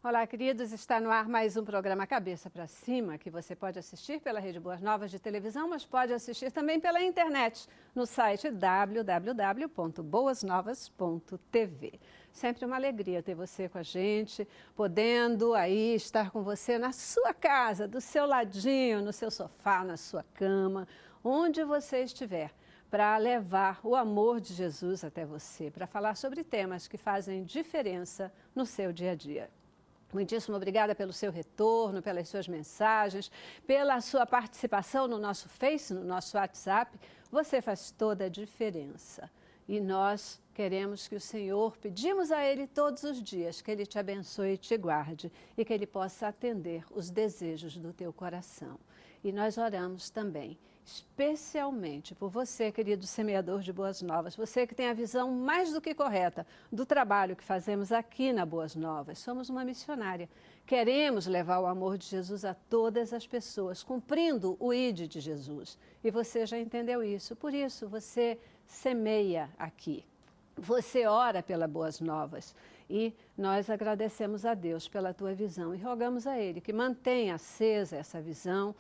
Olá, queridos. Está no ar mais um programa Cabeça para Cima, que você pode assistir pela Rede Boas Novas de televisão, mas pode assistir também pela internet, no site www.boasnovas.tv. Sempre uma alegria ter você com a gente, podendo aí estar com você na sua casa, do seu ladinho, no seu sofá, na sua cama, onde você estiver, para levar o amor de Jesus até você, para falar sobre temas que fazem diferença no seu dia a dia. Muitíssimo obrigada pelo seu retorno, pelas suas mensagens, pela sua participação no nosso Face, no nosso WhatsApp. Você faz toda a diferença. E nós queremos que o Senhor, pedimos a Ele todos os dias, que Ele te abençoe e te guarde e que Ele possa atender os desejos do teu coração. E nós oramos também, especialmente por você, querido semeador de Boas Novas, você que tem a visão mais do que correta do trabalho que fazemos aqui na Boas Novas. Somos uma missionária. Queremos levar o amor de Jesus a todas as pessoas, cumprindo o ID de Jesus. E você já entendeu isso, por isso você semeia aqui. Você ora pela Boas Novas e nós agradecemos a Deus pela tua visão e rogamos a Ele que mantenha acesa essa visão,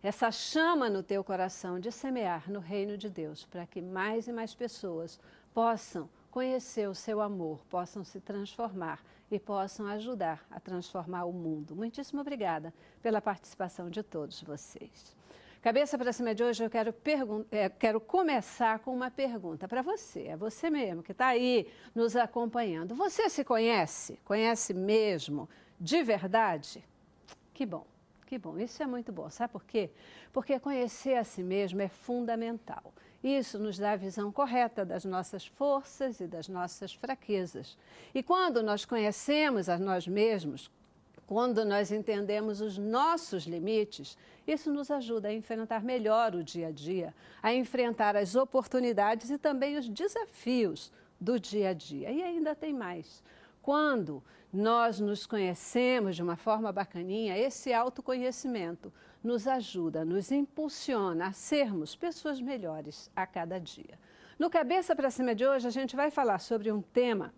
essa chama no teu coração de semear no reino de Deus, para que mais e mais pessoas possam conhecer o seu amor, possam se transformar e possam ajudar a transformar o mundo. Muitíssimo obrigada pela participação de todos vocês. Cabeça para Cima de hoje, eu quero começar com uma pergunta para você. É você mesmo que está aí nos acompanhando. Você se conhece? Conhece mesmo? De verdade? Que bom. Que bom, isso é muito bom. Sabe por quê? Porque conhecer a si mesmo é fundamental. Isso nos dá a visão correta das nossas forças e das nossas fraquezas. E quando nós conhecemos a nós mesmos, quando nós entendemos os nossos limites, isso nos ajuda a enfrentar melhor o dia a dia, a enfrentar as oportunidades e também os desafios do dia a dia. E ainda tem mais. Quando nós nos conhecemos de uma forma bacaninha, esse autoconhecimento nos ajuda, nos impulsiona a sermos pessoas melhores a cada dia. No Cabeça para Cima de hoje, a gente vai falar sobre um tema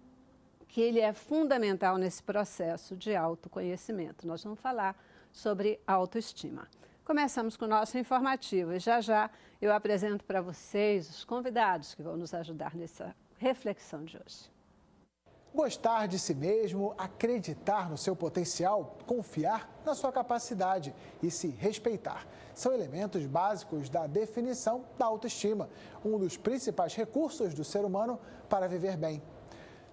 que ele é fundamental nesse processo de autoconhecimento. Nós vamos falar sobre autoestima. Começamos com o nosso informativo e já eu apresento para vocês os convidados que vão nos ajudar nessa reflexão de hoje. Gostar de si mesmo, acreditar no seu potencial, confiar na sua capacidade e se respeitar. São elementos básicos da definição da autoestima, um dos principais recursos do ser humano para viver bem.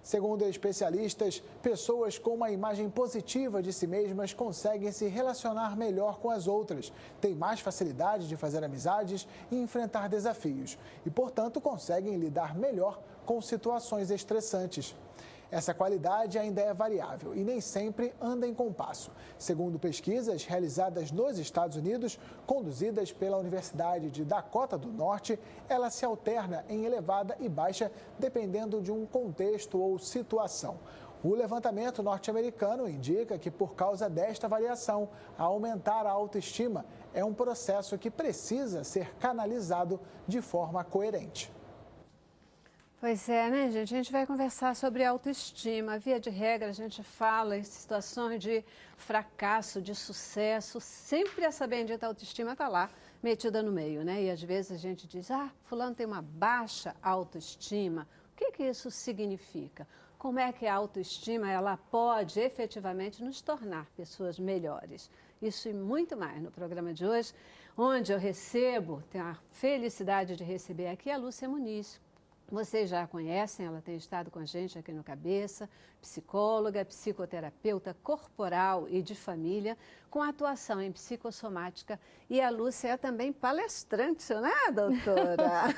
Segundo especialistas, pessoas com uma imagem positiva de si mesmas conseguem se relacionar melhor com as outras, têm mais facilidade de fazer amizades e enfrentar desafios e, portanto, conseguem lidar melhor com situações estressantes. Essa qualidade ainda é variável e nem sempre anda em compasso. Segundo pesquisas realizadas nos Estados Unidos, conduzidas pela Universidade de Dakota do Norte, ela se alterna em elevada e baixa, dependendo de um contexto ou situação. O levantamento norte-americano indica que, por causa desta variação, aumentar a autoestima é um processo que precisa ser canalizado de forma coerente. Pois é, né, gente? A gente vai conversar sobre autoestima. Via de regra, a gente fala em situações de fracasso, de sucesso. Sempre essa bendita autoestima está lá, metida no meio, né? E às vezes a gente diz, fulano tem uma baixa autoestima. O que isso significa? Como é que a autoestima ela pode efetivamente nos tornar pessoas melhores? Isso e muito mais no programa de hoje, onde eu tenho a felicidade de receber aqui a Lúcia Muniz. Vocês já a conhecem, ela tem estado com a gente aqui no Cabeça, psicóloga, psicoterapeuta corporal e de família, com atuação em psicossomática. E a Lúcia é também palestrante, né, doutora?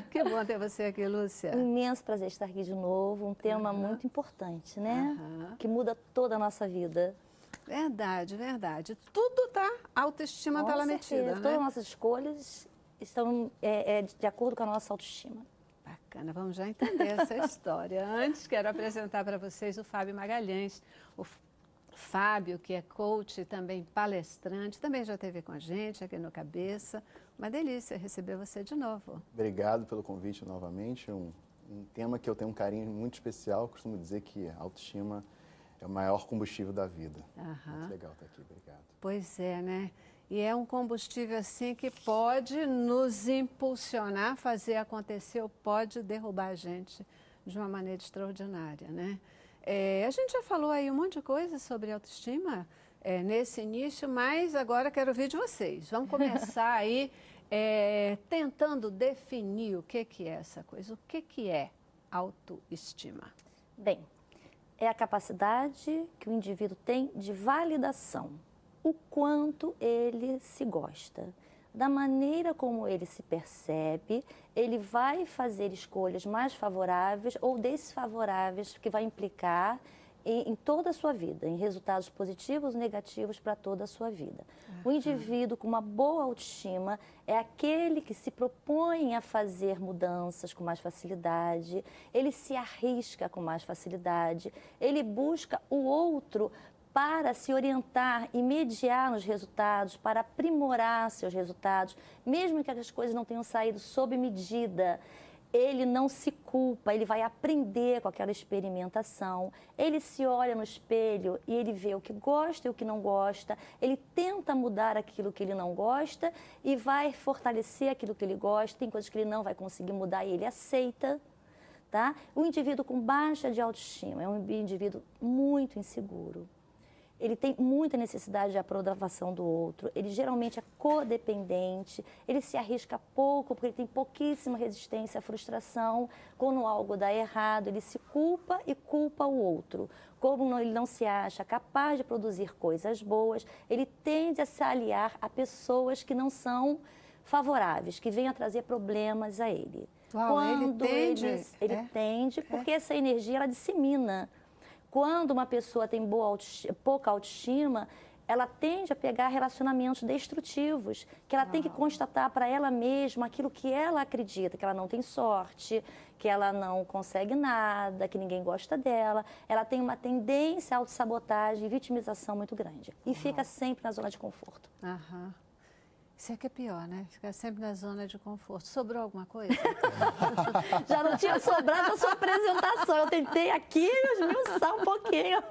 Que bom ter você aqui, Lúcia. Um imenso prazer estar aqui de novo, um tema muito importante, né? Que muda toda a nossa vida. Verdade, verdade. Tudo a autoestima está lá metida, né? Todas as nossas escolhas estão de acordo com a nossa autoestima. Bacana, vamos já entender essa história. Antes, quero apresentar para vocês o Fábio Magalhães. O Fábio, que é coach e também palestrante, também já esteve com a gente aqui no Cabeça. Uma delícia receber você de novo. Obrigado pelo convite novamente. Um tema que eu tenho um carinho muito especial. Costumo dizer que a autoestima é o maior combustível da vida. Aham. Muito legal estar aqui, obrigado. Pois é, né? E é um combustível assim que pode nos impulsionar a fazer acontecer ou pode derrubar a gente de uma maneira extraordinária, né? A gente já falou aí um monte de coisa sobre autoestima nesse início, mas agora quero ouvir de vocês. Vamos começar aí tentando definir o que é essa coisa, o que é autoestima. Bem, é a capacidade que o indivíduo tem de validação, o quanto ele se gosta, da maneira como ele se percebe, ele vai fazer escolhas mais favoráveis ou desfavoráveis que vai implicar em toda a sua vida, em resultados positivos ou negativos para toda a sua vida. O indivíduo com uma boa autoestima é aquele que se propõe a fazer mudanças com mais facilidade, ele se arrisca com mais facilidade, ele busca o outro para se orientar e mediar nos resultados, para aprimorar seus resultados, mesmo que as coisas não tenham saído sob medida. Ele não se culpa, ele vai aprender com aquela experimentação, ele se olha no espelho e ele vê o que gosta e o que não gosta, ele tenta mudar aquilo que ele não gosta e vai fortalecer aquilo que ele gosta, tem coisas que ele não vai conseguir mudar e ele aceita. Tá? O indivíduo com baixa de autoestima é um indivíduo muito inseguro. Ele tem muita necessidade de aprovação do outro, ele geralmente é codependente, ele se arrisca pouco porque ele tem pouquíssima resistência à frustração. Quando algo dá errado, ele se culpa e culpa o outro. Como ele não se acha capaz de produzir coisas boas, ele tende a se aliar a pessoas que não são favoráveis, que venham a trazer problemas a ele. Uau, Ele tende, porque essa energia ela dissemina. Quando uma pessoa tem pouca autoestima, ela tende a pegar relacionamentos destrutivos, que ela tem que constatar para ela mesma aquilo que ela acredita, que ela não tem sorte, que ela não consegue nada, que ninguém gosta dela. Ela tem uma tendência à autossabotagem e vitimização muito grande. E fica sempre na zona de conforto. Aham. Isso é que é pior, né? Ficar sempre na zona de conforto. Sobrou alguma coisa? Já não tinha sobrado a sua apresentação. Eu tentei aqui esmiuçar um pouquinho.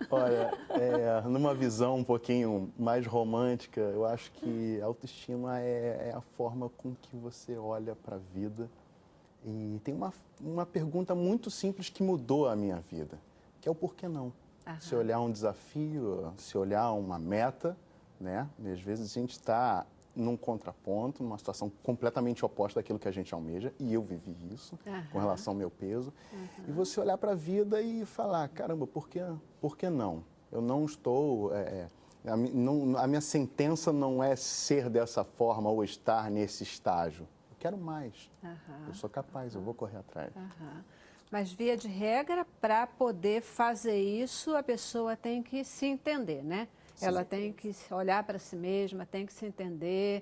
Olha, numa visão um pouquinho mais romântica, eu acho que a autoestima é a forma com que você olha para a vida. E tem uma pergunta muito simples que mudou a minha vida, que é o porquê não. Se olhar um desafio, se olhar uma meta, né? E às vezes a gente está num contraponto, numa situação completamente oposta daquilo que a gente almeja, e eu vivi isso com relação ao meu peso. E você olhar para a vida e falar, caramba, por que não? Eu não estou... a minha sentença não é ser dessa forma ou estar nesse estágio. Eu quero mais. Eu sou capaz, eu vou correr atrás. Mas, via de regra, para poder fazer isso, a pessoa tem que se entender, né? Ela tem que olhar para si mesma, tem que se entender,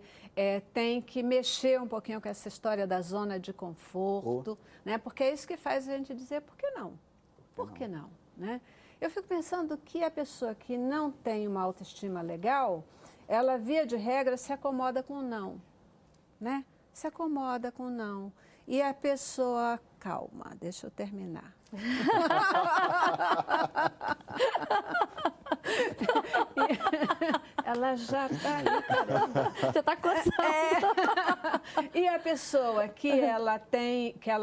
tem que mexer um pouquinho com essa história da zona de conforto, né? Porque é isso que faz a gente dizer, por que não? Por que não? Né? Eu fico pensando que a pessoa que não tem uma autoestima legal, ela, via de regra, se acomoda com o não, né? Se acomoda com o não. E a pessoa, calma, deixa eu terminar. Ela já está ali, caramba. Você está coçando. E a pessoa que ela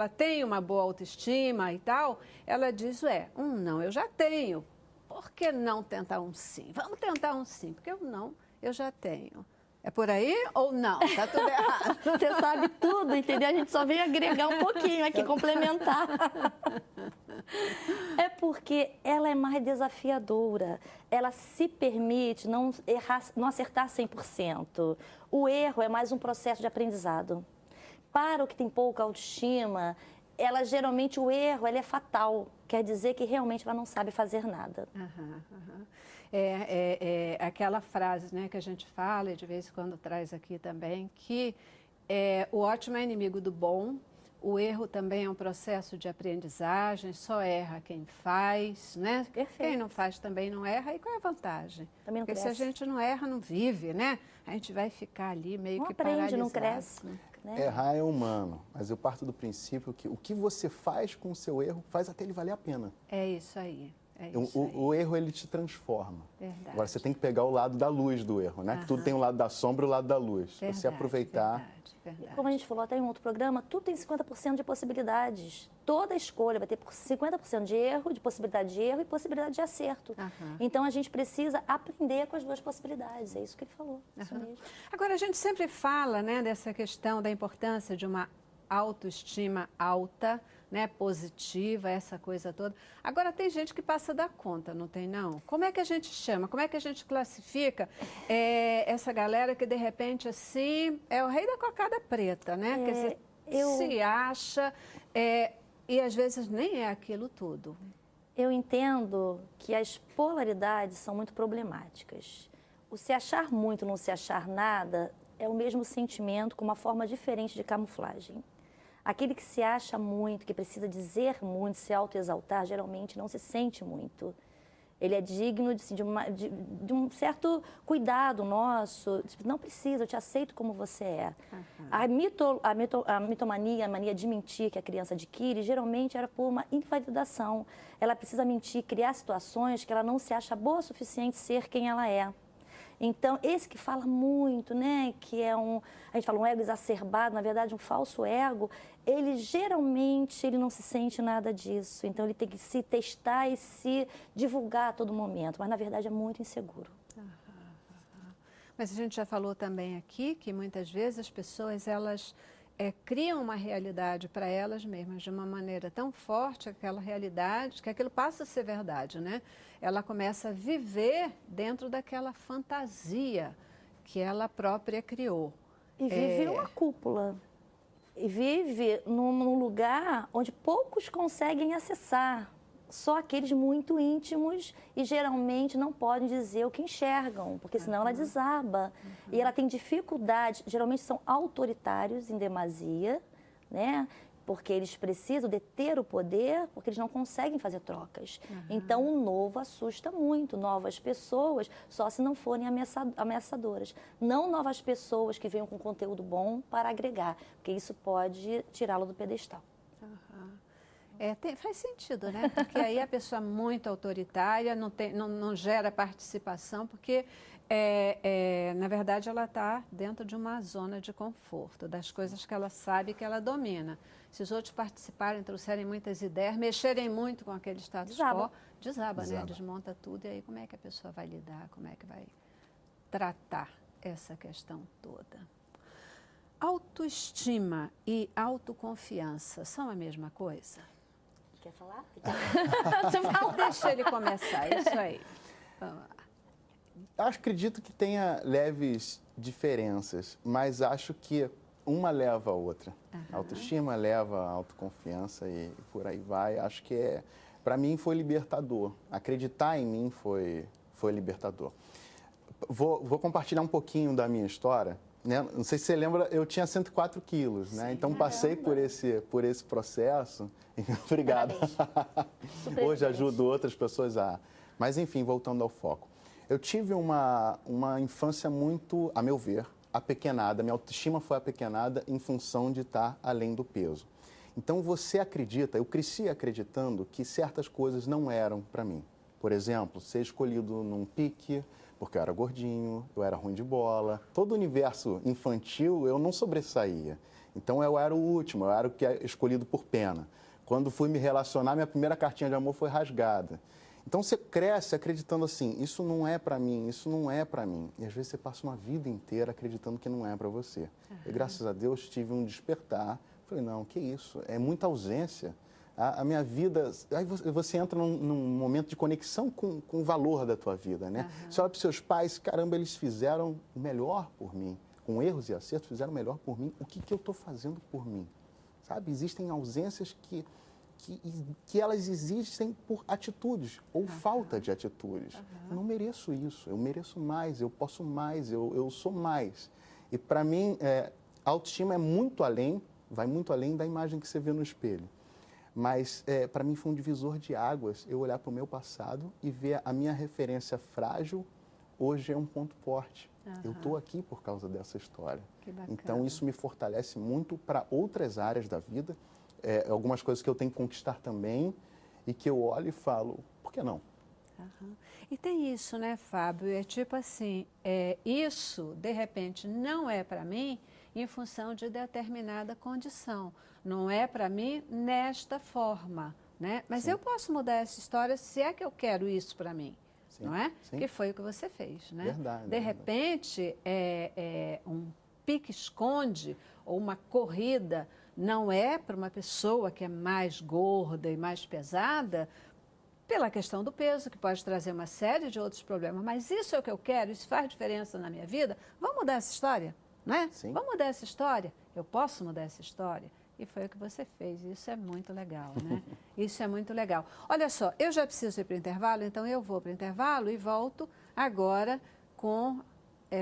tem uma boa autoestima e tal, ela diz, um não eu já tenho. Por que não tentar um sim? Vamos tentar um sim, porque o não eu já tenho. É por aí ou não? Tá tudo errado. Você sabe tudo, entendeu? A gente só veio agregar um pouquinho aqui, complementar. É porque ela é mais desafiadora. Ela se permite não acertar 100%. O erro é mais um processo de aprendizado. Para o que tem pouca autoestima, geralmente o erro é fatal. Quer dizer que realmente ela não sabe fazer nada. Aquela frase, né, que a gente fala e de vez em quando traz aqui também, que o ótimo é inimigo do bom, o erro também é um processo de aprendizagem, só erra quem faz, né? Perfeito. Quem não faz também não erra, e qual é a vantagem? Também não Porque cresce. se a gente não erra, não vive, né? A gente vai ficar ali meio não que aprende, paralisado. não cresce. Né? Errar é humano, mas eu parto do princípio que o que você faz com o seu erro faz até ele valer a pena. É isso aí. É isso aí. O erro, ele te transforma. Verdade. Agora, você tem que pegar o lado da luz do erro, né? Que tudo tem o lado da sombra e o lado da luz. Verdade, você aproveitar... verdade. Como a gente falou até em outro programa, tudo tem 50% de possibilidades. Toda escolha vai ter 50% de erro, de possibilidade de erro e possibilidade de acerto. Então, a gente precisa aprender com as duas possibilidades. É isso que ele falou. Isso mesmo. Agora, a gente sempre fala, né, dessa questão da importância de uma autoestima alta, né, positiva, essa coisa toda. Agora, tem gente que passa da conta, não tem não? Como é que a gente chama? Como é que a gente classifica essa galera que, de repente, assim, é o rei da cocada preta, né? Que se acha e, às vezes, nem é aquilo tudo. Eu entendo que as polaridades são muito problemáticas. O se achar muito, não se achar nada, é o mesmo sentimento com uma forma diferente de camuflagem. Aquele que se acha muito, que precisa dizer muito, se autoexaltar, geralmente não se sente muito. Ele é digno de um certo cuidado nosso. Não precisa, eu te aceito como você é. A mitomania, a mania de mentir que a criança adquire, geralmente era por uma invalidação. Ela precisa mentir, criar situações que ela não se acha boa o suficiente ser quem ela é. Então, esse que fala muito, né, que é a gente fala um ego exacerbado, na verdade um falso ego, ele geralmente não se sente nada disso. Então, ele tem que se testar e se divulgar a todo momento, mas na verdade é muito inseguro. Mas a gente já falou também aqui que muitas vezes as pessoas, elas criam uma realidade para elas mesmas de uma maneira tão forte, aquela realidade, que aquilo passa a ser verdade, né? Ela começa a viver dentro daquela fantasia que ela própria criou. E vive numa cúpula. E vive num lugar onde poucos conseguem acessar. Só aqueles muito íntimos e geralmente não podem dizer o que enxergam, porque senão ela desaba. E ela tem dificuldade, geralmente são autoritários em demasia, né? Porque eles precisam deter o poder, porque eles não conseguem fazer trocas. Então, o novo assusta muito. Novas pessoas, só se não forem ameaçadoras. Não novas pessoas que venham com conteúdo bom para agregar, porque isso pode tirá-lo do pedestal. Faz sentido, né? Porque aí a pessoa muito autoritária não gera participação, porque, na verdade, ela está dentro de uma zona de conforto, das coisas que ela sabe que ela domina. Se os outros participarem, trouxerem muitas ideias, mexerem muito com aquele status quo, desaba, né? Desmonta tudo. E aí como é que a pessoa vai lidar, como é que vai tratar essa questão toda? Autoestima e autoconfiança são a mesma coisa? Quer falar? Deixa ele começar, isso aí. Vamos lá. Acredito que tenha leves diferenças, mas acho que uma leva a outra. A autoestima leva a autoconfiança e por aí vai. Acho que para mim foi libertador. Acreditar em mim foi libertador. Vou compartilhar um pouquinho da minha história. Né? Não sei se você lembra, eu tinha 104 quilos, né? Então passei por esse processo. Obrigado. Hoje ajudo outras pessoas a... Mas enfim, voltando ao foco. Eu tive uma infância muito, a meu ver, apequenada. Minha autoestima foi apequenada em função de estar além do peso. Então você acredita, eu cresci acreditando que certas coisas não eram para mim. Por exemplo, ser escolhido num pique, porque eu era gordinho, eu era ruim de bola. Todo o universo infantil eu não sobressaía. Então eu era o último, eu era o que é escolhido por pena. Quando fui me relacionar, minha primeira cartinha de amor foi rasgada. Então você cresce acreditando assim, isso não é para mim, isso não é para mim. E às vezes você passa uma vida inteira acreditando que não é para você. E graças a Deus tive um despertar. Falei, não, que isso? É muita ausência. A minha vida... Aí você entra num momento de conexão com o valor da tua vida, né? Você olha para os seus pais, caramba, eles fizeram o melhor por mim. Com erros e acertos, fizeram o melhor por mim. O que eu estou fazendo por mim? Sabe? Existem ausências que elas existem por atitudes ou falta de atitudes. Eu não mereço isso, eu mereço mais, eu posso mais, eu sou mais. E para mim, a autoestima é muito além, vai muito além da imagem que você vê no espelho. Mas para mim foi um divisor de águas eu olhar para o meu passado e ver a minha referência frágil, hoje é um ponto forte. Eu estou aqui por causa dessa história. Então isso me fortalece muito para outras áreas da vida. Algumas coisas que eu tenho que conquistar também. e que eu olho e falo, por que não? Uhum. E tem isso, né, Fábio? É tipo assim, isso, de repente, não é para mim em função de determinada condição. Não é para mim nesta forma, né? Mas Sim. eu posso mudar essa história se é que eu quero isso para mim, Sim, não é? sim. Que foi o que você fez, né? Verdade. De repente, um pique-esconde ou uma corrida não é para uma pessoa que é mais gorda e mais pesada, pela questão do peso, que pode trazer uma série de outros problemas. Mas isso é o que eu quero, isso faz diferença na minha vida. Vamos mudar essa história, né? Sim. Vamos mudar essa história? Eu posso mudar essa história? E foi o que você fez. Isso é muito legal, né? Isso é muito legal. Olha só, eu já preciso ir para o intervalo, então eu vou para o intervalo e volto agora com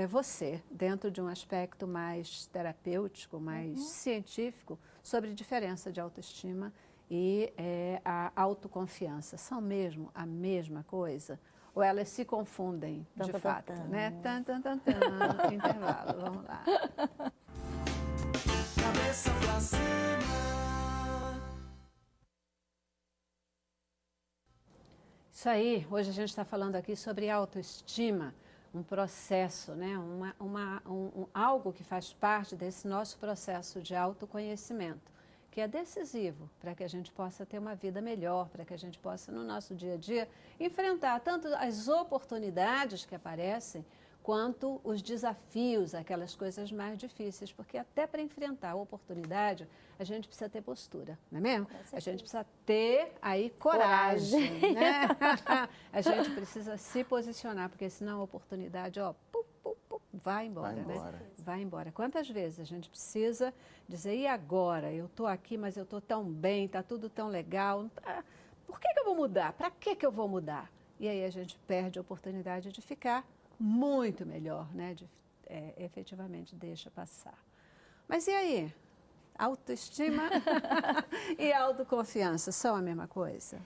você, dentro de um aspecto mais terapêutico, mais científico, sobre diferença de autoestima e a autoconfiança. São mesmo a mesma coisa? Ou elas se confundem de fato, né? Intervalo, vamos lá. Cabeça pra cima. Isso aí, hoje a gente está falando aqui sobre autoestima, um processo, né? Algo que faz parte desse nosso processo de autoconhecimento, que é decisivo para que a gente possa ter uma vida melhor, para que a gente possa, no nosso dia a dia, enfrentar tanto as oportunidades que aparecem, quanto os desafios, aquelas coisas mais difíceis, porque até para enfrentar a oportunidade, a gente precisa ter postura, não é mesmo? A gente precisa ter aí coragem, né? A gente precisa se posicionar, porque senão a oportunidade, ó, vai embora, né? Vai embora. Quantas vezes a gente precisa dizer, e agora? Eu estou aqui, mas eu estou tão bem, está tudo tão legal. Por que eu vou mudar? Para que eu vou mudar? E aí a gente perde a oportunidade de ficar muito melhor, né? Efetivamente deixa passar. Mas e aí? Autoestima e autoconfiança são a mesma coisa?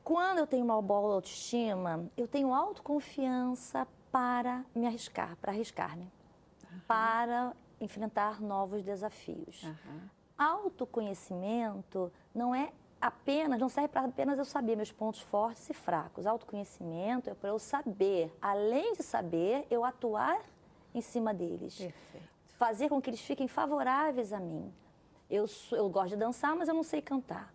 Quando eu tenho uma boa autoestima, eu tenho autoconfiança para me arriscar, para arriscar-me, para enfrentar novos desafios. Autoconhecimento não serve para apenas eu saber meus pontos fortes e fracos. Autoconhecimento é para eu saber, além de saber, eu atuar em cima deles. Perfeito. Fazer com que eles fiquem favoráveis a mim. Eu gosto de dançar, mas eu não sei cantar.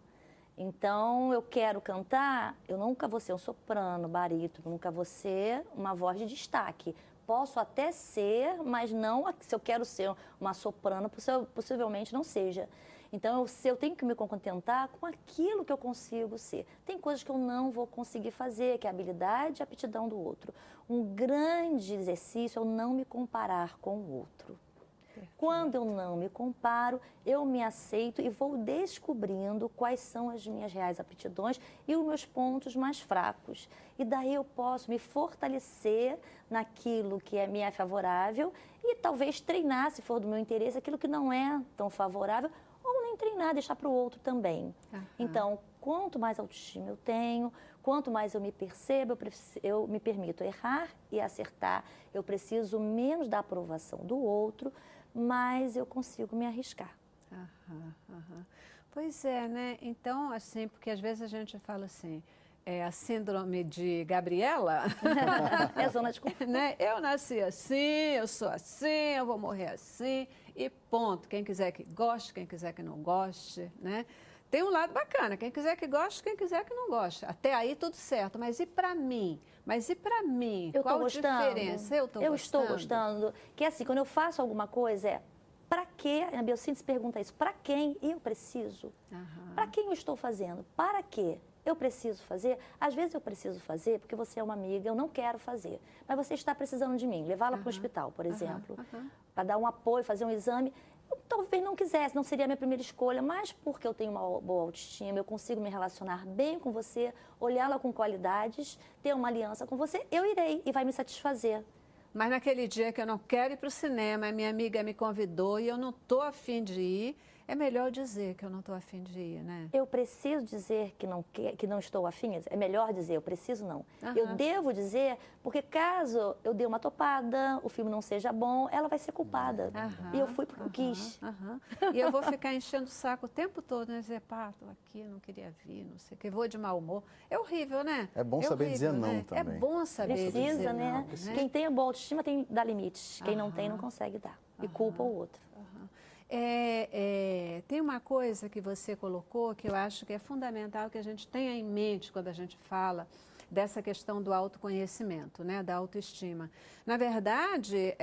Então, eu quero cantar, eu nunca vou ser um soprano, barítono, nunca vou ser uma voz de destaque. Posso até ser, mas não, se eu quero ser uma soprano, possivelmente não seja. Então, eu tenho que me contentar com aquilo que eu consigo ser. Tem coisas que eu não vou conseguir fazer, que é a habilidade e a aptidão do outro. Um grande exercício é eu não me comparar com o outro. Perfeito. Quando eu não me comparo, eu me aceito e vou descobrindo quais são as minhas reais aptidões e os meus pontos mais fracos. E daí eu posso me fortalecer naquilo que me é favorável e talvez treinar, se for do meu interesse, aquilo que não é tão favorável, ou nem treinar, deixar para o outro também. Então, quanto mais autoestima eu tenho, quanto mais eu me percebo, eu me permito errar e acertar, eu preciso menos da aprovação do outro, mas eu consigo me arriscar. Pois é, né? Então, assim, porque às vezes a gente fala assim, a síndrome de Gabriela. É a zona de conforto. Né? Eu nasci assim, eu sou assim, eu vou morrer assim, e ponto. Quem quiser que goste, quem quiser que não goste, né? Tem um lado bacana, quem quiser que goste, quem quiser que não goste. Até aí tudo certo, mas e para mim? Qual a diferença? Eu estou gostando. Que assim, quando eu faço alguma coisa, para quê? A Biossíntese pergunta isso, para quem eu preciso? Para quem eu estou fazendo? Para quê? Eu preciso fazer? Às vezes eu preciso fazer porque você é uma amiga, eu não quero fazer. Mas você está precisando de mim, levá-la para o hospital, por exemplo, para dar um apoio, fazer um exame. Eu talvez não quisesse, não seria a minha primeira escolha, mas porque eu tenho uma boa autoestima, eu consigo me relacionar bem com você, olhá-la com qualidades, ter uma aliança com você, eu irei e vai me satisfazer. Mas naquele dia que eu não quero ir para o cinema, a minha amiga me convidou e eu não estou afim de ir, É melhor dizer que eu não estou afim de ir, né? Eu preciso dizer que não estou afim? É melhor dizer, eu preciso não. Eu devo dizer, porque caso eu dê uma topada, o filme não seja bom, ela vai ser culpada. E eu fui porque eu quis. E eu vou ficar enchendo o saco o tempo todo, né? Dizer, pá, tô aqui, não queria vir, não sei o que, vou de mau humor. É horrível, né? É bom saber dizer não né? também. É bom saber Precisa, dizer né? não, né? Quem tem boa autoestima tem que dar limites. Quem não tem, não consegue dar. E culpa o outro. Tem uma coisa que você colocou que eu acho que é fundamental que a gente tenha em mente quando a gente fala dessa questão do autoconhecimento, né, da autoestima. Na verdade,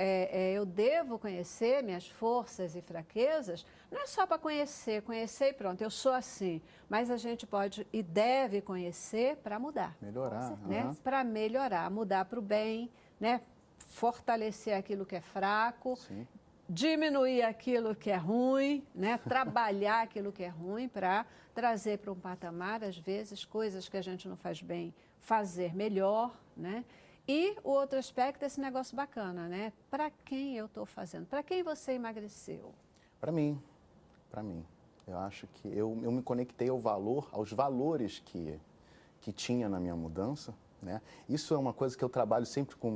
eu devo conhecer minhas forças e fraquezas, não é só para conhecer e pronto, eu sou assim, mas a gente pode e deve conhecer para mudar. Melhorar. Né? Para melhorar, mudar para o bem, né? Fortalecer aquilo que é fraco. Sim. Diminuir aquilo que é ruim, né? Trabalhar aquilo que é ruim para trazer para um patamar, às vezes, coisas que a gente não faz bem, fazer melhor, né? E o outro aspecto é esse negócio bacana, né? Para quem eu estou fazendo? Para quem você emagreceu? Para mim. Eu acho que eu me conectei aos valores que tinha na minha mudança, né? Isso é uma coisa que eu trabalho sempre com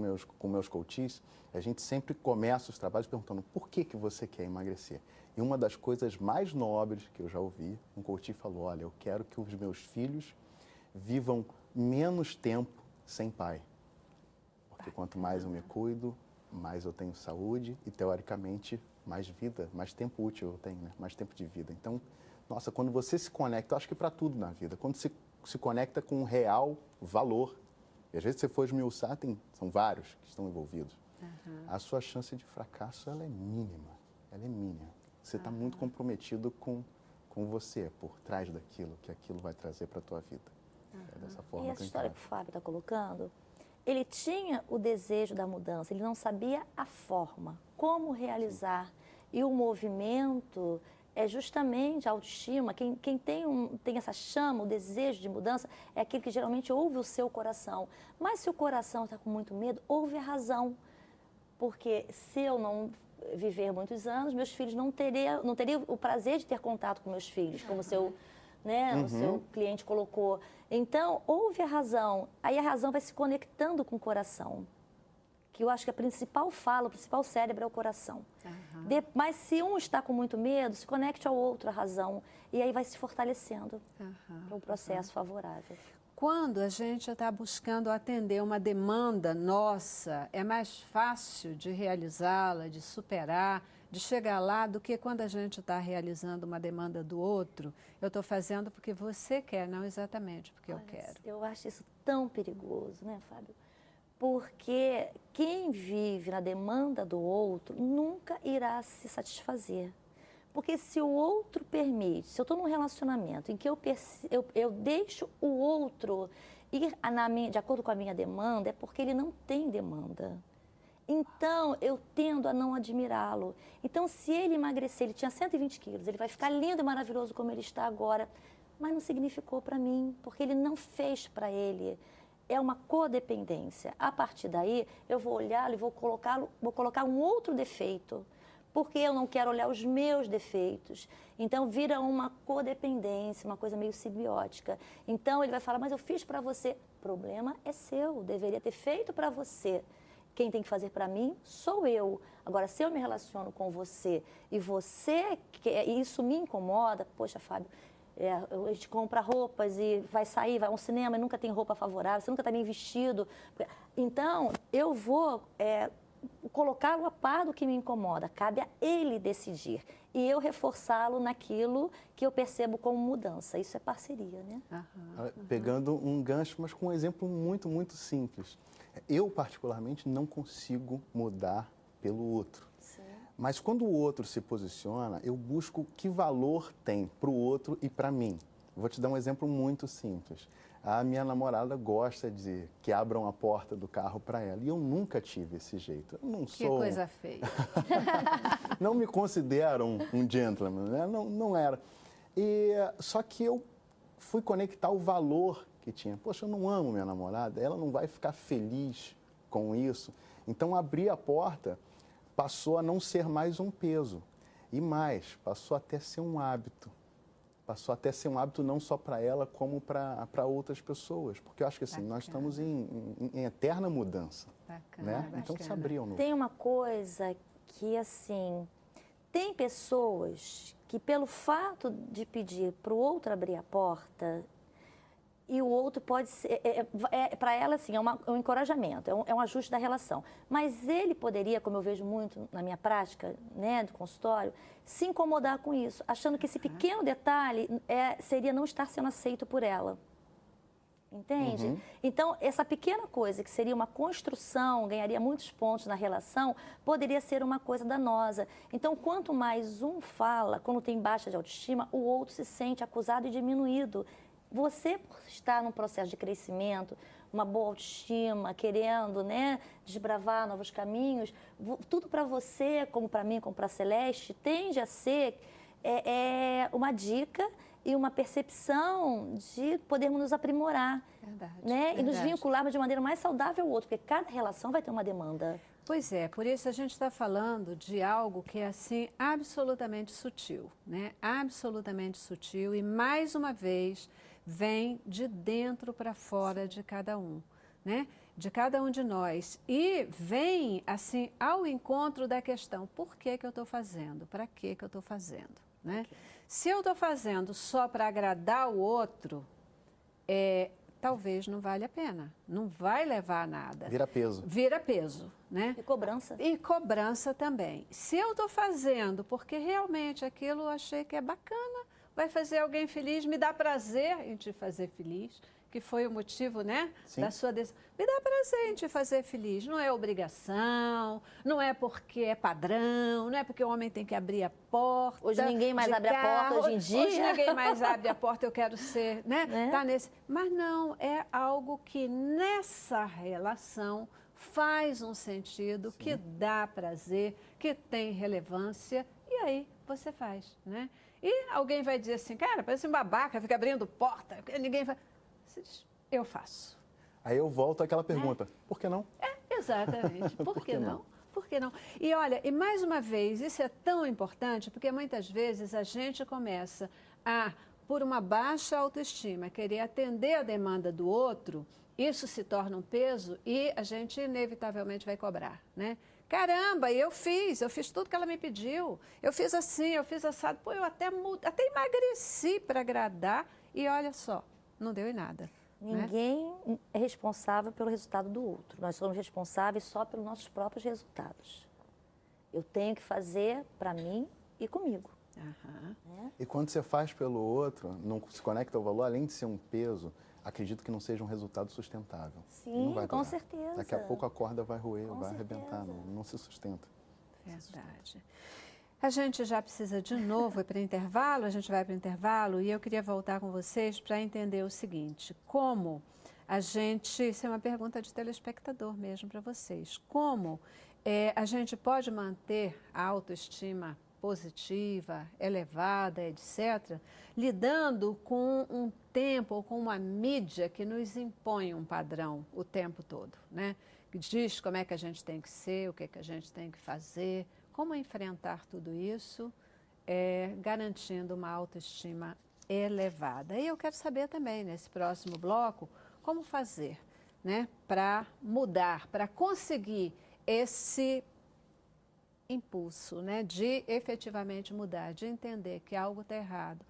meus coaches. A gente sempre começa os trabalhos perguntando por que você quer emagrecer. E uma das coisas mais nobres que eu já ouvi, um coach falou, olha, eu quero que os meus filhos vivam menos tempo sem pai. Porque quanto mais eu me cuido, mais eu tenho saúde e, teoricamente, mais vida, mais tempo útil eu tenho, né? Mais tempo de vida. Então, nossa, quando você se conecta, eu acho que para tudo na vida, quando se conecta com um real valor, e às vezes você for esmiuçar, são vários que estão envolvidos, a sua chance de fracasso ela é mínima. Você está muito comprometido com você, por trás daquilo, que aquilo vai trazer para a tua vida. É dessa forma E essa história que o Fábio está colocando, ele tinha o desejo da mudança, ele não sabia a forma, como realizar. E o movimento é justamente a autoestima. Quem tem essa chama, o desejo de mudança, é aquele que geralmente ouve o seu coração. Mas se o coração está com muito medo, ouve a razão. Porque se eu não viver muitos anos, meus filhos não teriam o prazer de ter contato com meus filhos, como o seu cliente colocou. Então, ouve a razão, aí a razão vai se conectando com o coração. Que eu acho que a principal fala, o principal cérebro é o coração. Mas se um está com muito medo, se conecte ao outro, a razão, e aí vai se fortalecendo para um processo favorável. Quando a gente está buscando atender uma demanda nossa, é mais fácil de realizá-la, de superar, de chegar lá, do que quando a gente está realizando uma demanda do outro. Eu estou fazendo porque você quer, não exatamente porque eu quero. Eu acho isso tão perigoso, né, Fábio? Porque quem vive na demanda do outro nunca irá se satisfazer. Porque se o outro permite, se eu estou num relacionamento em que eu deixo o outro ir de acordo com a minha demanda, é porque ele não tem demanda. Então, eu tendo a não admirá-lo. Então, se ele emagrecer, ele tinha 120 quilos, ele vai ficar lindo e maravilhoso como ele está agora, mas não significou para mim, porque ele não fez para ele. É uma codependência. A partir daí, eu vou olhá-lo e vou colocar um outro defeito, porque eu não quero olhar os meus defeitos. Então, vira uma codependência, uma coisa meio simbiótica. Então, ele vai falar, mas eu fiz para você. O problema é seu, deveria ter feito para você. Quem tem que fazer para mim sou eu. Agora, se eu me relaciono com você e isso me incomoda, poxa, Fábio, a gente compra roupas e vai sair, vai a um cinema e nunca tem roupa favorável, você nunca está bem vestido. Então, eu vou colocá-lo a par do que me incomoda, cabe a ele decidir. E eu reforçá-lo naquilo que eu percebo como mudança. Isso é parceria, né? Pegando um gancho, mas com um exemplo muito, muito simples. Eu, particularmente, não consigo mudar pelo outro. Sim. Mas quando o outro se posiciona, eu busco que valor tem para o outro e para mim. Vou te dar um exemplo muito simples. A minha namorada gosta de que abram a porta do carro para ela. E eu nunca tive esse jeito. Eu não sou... Que coisa feia. Não me considero um gentleman, né? Não era. Só que eu fui conectar o valor que tinha. Poxa, eu não amo minha namorada, ela não vai ficar feliz com isso. Então, abrir a porta passou a não ser mais um peso. E mais, passou até a ser um hábito. Passou até a ser um hábito não só para ela, como para outras pessoas. Porque eu acho que assim, nós estamos em eterna mudança. Bacana, Né? Então, se abrir ao novo. Tem uma coisa que, assim, tem pessoas que, pelo fato de pedir para o outro abrir a porta, e o outro pode ser, para ela, assim, é um encorajamento, é um ajuste da relação. Mas ele poderia, como eu vejo muito na minha prática, né, do consultório, se incomodar com isso, achando que esse pequeno detalhe seria não estar sendo aceito por ela. Entende? Então, essa pequena coisa que seria uma construção, ganharia muitos pontos na relação, poderia ser uma coisa danosa. Então, quanto mais um fala, quando tem baixa de autoestima, o outro se sente acusado e diminuído. Você, por estar num processo de crescimento, uma boa autoestima, querendo, né, desbravar novos caminhos, tudo para você, como para mim, como para a Celeste, tende a ser uma dica e uma percepção de podermos nos aprimorar. Verdade, né? verdade. E nos vincularmos de maneira mais saudável ao outro, porque cada relação vai ter uma demanda. Pois é, por isso a gente está falando de algo que é assim absolutamente sutil, né? Absolutamente sutil e mais uma vez vem de dentro para fora de cada um, né? De cada um de nós e vem assim ao encontro da questão: por que que eu estou fazendo? Para que que eu estou fazendo, né? Se eu estou fazendo só para agradar o outro, talvez não valha a pena, não vai levar a nada. Vira peso. Vira peso, né? E cobrança. E cobrança também. Se eu estou fazendo porque realmente aquilo eu achei que é bacana, vai fazer alguém feliz, me dá prazer em te fazer feliz, que foi o motivo, né, Sim. da sua decisão. Me dá prazer em te fazer feliz. Não é obrigação, não é porque é padrão, não é porque o homem tem que abrir a porta. Hoje ninguém mais de abre a porta, hoje em dia. Hoje ninguém mais abre a porta, eu quero ser, né? Tá nesse. Mas não, é algo que nessa relação faz um sentido, que dá prazer, que tem relevância, e aí você faz, né? E alguém vai dizer assim, cara, parece um babaca, fica abrindo porta, ninguém faz. Você diz, eu faço. Aí eu volto àquela pergunta, por que não? Exatamente. Por que não? Por que não? E olha, e mais uma vez, isso é tão importante, porque muitas vezes a gente começa a, por uma baixa autoestima, querer atender a demanda do outro, isso se torna um peso e a gente inevitavelmente vai cobrar, né? Caramba, eu fiz tudo que ela me pediu, eu fiz assim, eu fiz assado, pô, eu até emagreci para agradar e olha só, não deu em nada. Ninguém é responsável pelo resultado do outro. Nós somos responsáveis só pelos nossos próprios resultados. Eu tenho que fazer para mim e comigo. E quando você faz pelo outro, não se conecta ao valor, além de ser um peso, acredito que não seja um resultado sustentável. Sim, não vai com durar. certeza. Daqui a pouco a corda vai roer, Com vai arrebentar, certeza. não se sustenta. Verdade. A gente já precisa de novo ir para o intervalo, a gente vai para o intervalo e eu queria voltar com vocês para entender o seguinte: como a gente, isso é uma pergunta de telespectador mesmo para vocês, como a gente pode manter a autoestima positiva, elevada, etc., lidando com um tempo ou com uma mídia que nos impõe um padrão o tempo todo, né? Que diz como é que a gente tem que ser, o que é que a gente tem que fazer. Como enfrentar tudo isso, garantindo uma autoestima elevada? E eu quero saber também, nesse próximo bloco, como fazer, né, para mudar, para conseguir esse impulso, né, de efetivamente mudar, de entender que algo está errado,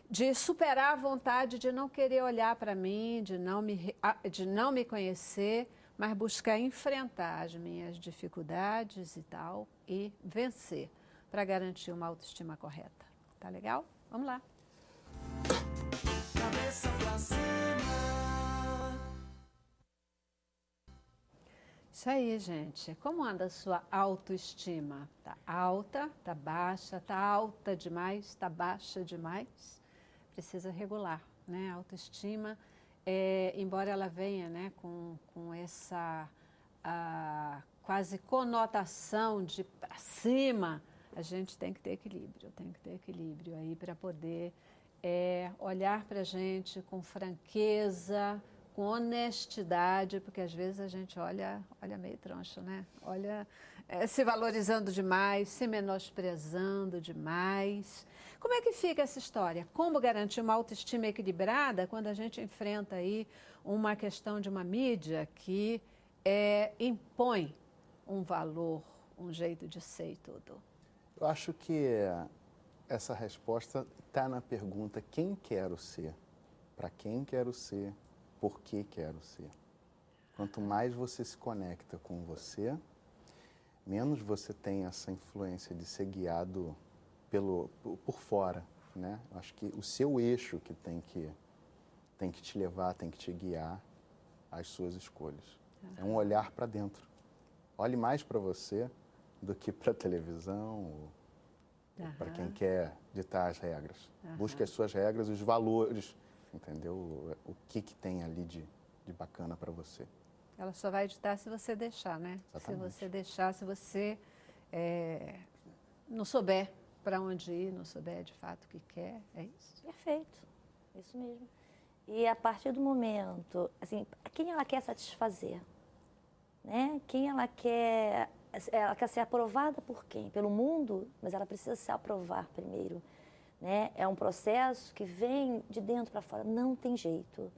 de superar a vontade de não querer olhar para mim, de não me conhecer, mas buscar enfrentar as minhas dificuldades e tal e vencer para garantir uma autoestima correta. Tá legal? Vamos lá. Cabeça pra cima. Isso aí, gente. Como anda a sua autoestima? Tá alta, tá baixa, tá alta demais, tá baixa demais? Precisa regular, né? A autoestima, embora ela venha, né, com essa quase conotação de para cima, a gente tem que ter equilíbrio aí para poder olhar para a gente com franqueza, com honestidade, porque às vezes a gente olha meio troncho, né? Olha se valorizando demais, se menosprezando demais. Como é que fica essa história? Como garantir uma autoestima equilibrada quando a gente enfrenta aí uma questão de uma mídia que impõe um valor, um jeito de ser e tudo? Eu acho que essa resposta está na pergunta: quem quero ser? Para quem quero ser? Por que quero ser? Quanto mais você se conecta com você, menos você tem essa influência de ser guiado por fora, né? Eu acho que o seu eixo que tem que te levar, tem que te guiar às suas escolhas. É um olhar para dentro. Olhe mais para você do que para a televisão ou para quem quer ditar as regras. Busque as suas regras, os valores, entendeu? O que tem ali de bacana para você. Ela só vai ditar se você deixar, né? Exatamente. Se você deixar, se você não souber para onde ir, não souber de fato o que quer, é isso? Perfeito, isso mesmo. E a partir do momento, assim, quem ela quer satisfazer? Né? Quem ela quer ser aprovada por quem? Pelo mundo, mas ela precisa se aprovar primeiro. Né? É um processo que vem de dentro para fora, não tem jeito.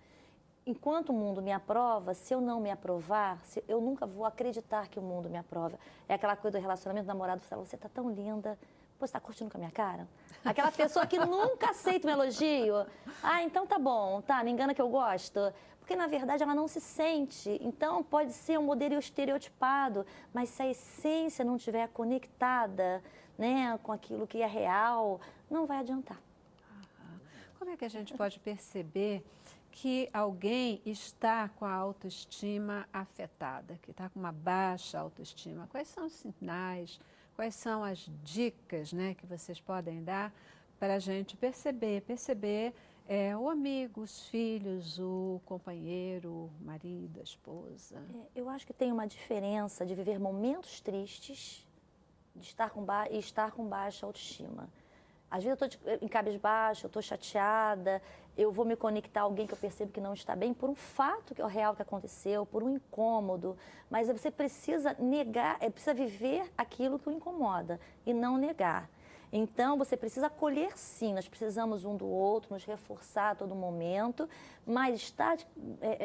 Enquanto o mundo me aprova, se eu não me aprovar, eu nunca vou acreditar que o mundo me aprova. É aquela coisa do relacionamento, do namorado fala, você está tão linda, pô, você está curtindo com a minha cara? Aquela pessoa que nunca aceita um elogio. Ah, então tá bom, tá, me engana que eu gosto. Porque, na verdade, ela não se sente. Então, pode ser um modelo estereotipado, mas se a essência não estiver conectada, né, com aquilo que é real, não vai adiantar. Como é que a gente pode perceber que alguém está com a autoestima afetada, que está com uma baixa autoestima? Quais são os sinais, quais são as dicas, né, que vocês podem dar para a gente perceber o amigo, os filhos, o companheiro, o marido, a esposa? Eu acho que tem uma diferença de viver momentos tristes de estar e estar com baixa autoestima. Às vezes eu estou em cabisbaixo, eu estou chateada, eu vou me conectar a alguém que eu percebo que não está bem por um fato que é o real que aconteceu, por um incômodo, mas você precisa negar, precisa viver aquilo que o incomoda e não negar. Então, você precisa acolher sim, nós precisamos um do outro, nos reforçar a todo momento, mas estar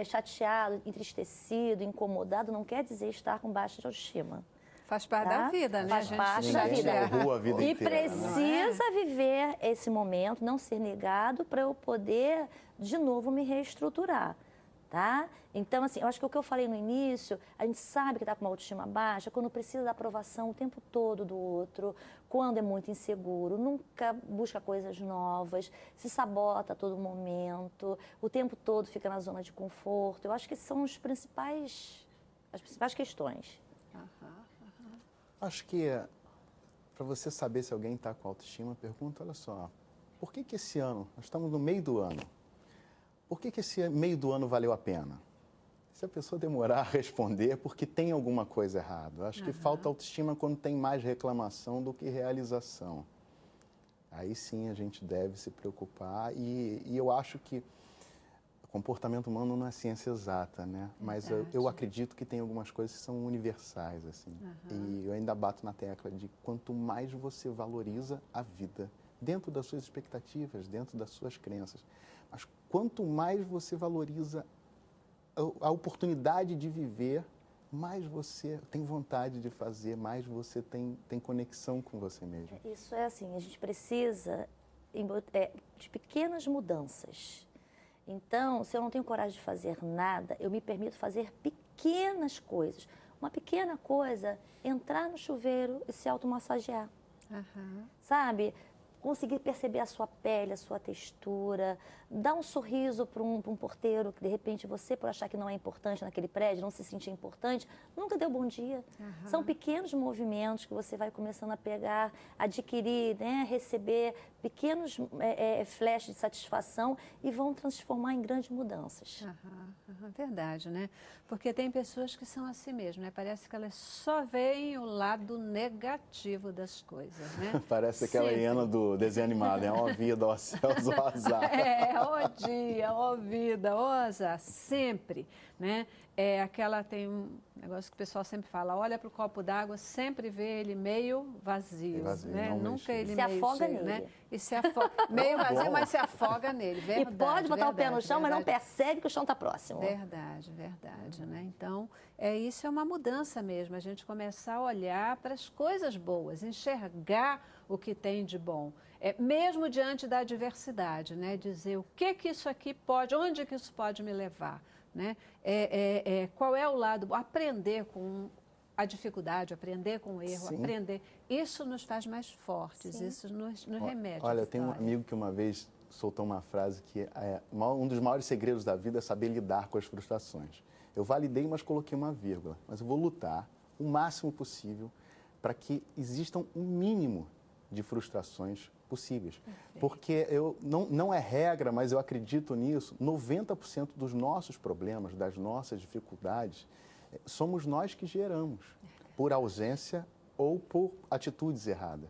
chateado, entristecido, incomodado, não quer dizer estar com baixa autoestima. Faz parte da vida, né? Faz parte da vida. A vida E inteira, precisa viver esse momento, não ser negado, para eu poder, de novo, me reestruturar. Tá? Então, assim, eu acho que o que eu falei no início, a gente sabe que está com uma autoestima baixa quando precisa da aprovação o tempo todo do outro, quando é muito inseguro, nunca busca coisas novas, se sabota a todo momento, o tempo todo fica na zona de conforto. Eu acho que são as principais questões. Acho que para você saber se alguém está com autoestima, pergunta, olha só, por que esse ano, nós estamos no meio do ano, por que esse meio do ano valeu a pena? Se a pessoa demorar a responder, é porque tem alguma coisa errada. Acho que falta autoestima quando tem mais reclamação do que realização. Aí sim a gente deve se preocupar e eu acho que o comportamento humano não é ciência exata, né? Mas eu acredito que tem algumas coisas que são universais, assim. E eu ainda bato na tecla de quanto mais você valoriza a vida, dentro das suas expectativas, dentro das suas crenças, mas quanto mais você valoriza a oportunidade de viver, mais você tem vontade de fazer, mais você tem conexão com você mesmo. Isso é assim, a gente precisa de pequenas mudanças. Então, se eu não tenho coragem de fazer nada, eu me permito fazer pequenas coisas. Uma pequena coisa, entrar no chuveiro e se automassagear. Sabe? Conseguir perceber a sua pele, a sua textura, dar um sorriso para um porteiro que, de repente, você, por achar que não é importante naquele prédio, não se sentir importante, nunca deu bom dia. São pequenos movimentos que você vai começando a pegar, adquirir, né, receber pequenos flashes de satisfação e vão transformar em grandes mudanças. Verdade, né? Porque tem pessoas que são assim mesmo, né? Parece que elas só veem o lado negativo das coisas, né? Parece aquela hiena do do desenho animado, é ó vida, ó céus, ó azar. Ó dia, ó vida, ó azar, sempre, né? Tem um negócio que o pessoal sempre fala, olha para o copo d'água, sempre vê ele meio vazio, né? Nunca ele se meio afoga cheio, nele. né? E se afoga, meio vazio, mas se afoga nele, verdade. E pode botar o pé no chão, mas não verdade. percebe que o chão está próximo. Verdade, verdade, né? Então, isso é uma mudança mesmo, a gente começar a olhar para as coisas boas, enxergar o que tem de bom, mesmo diante da adversidade, né? Dizer o que isso aqui pode, onde que isso pode me levar, né? Qual é o lado, aprender com a dificuldade, aprender com o erro, Sim. aprender, isso nos faz mais fortes, Sim. isso nos remete Olha, à eu tenho um vitória. amigo que uma vez soltou uma frase que um dos maiores segredos da vida é saber lidar com as frustrações. Eu validei, mas coloquei uma vírgula. Mas eu vou lutar o máximo possível para que existam um mínimo de frustrações possíveis. Perfeito. Porque não é regra, mas eu acredito nisso, 90% dos nossos problemas, das nossas dificuldades, somos nós que geramos, por ausência ou por atitudes erradas.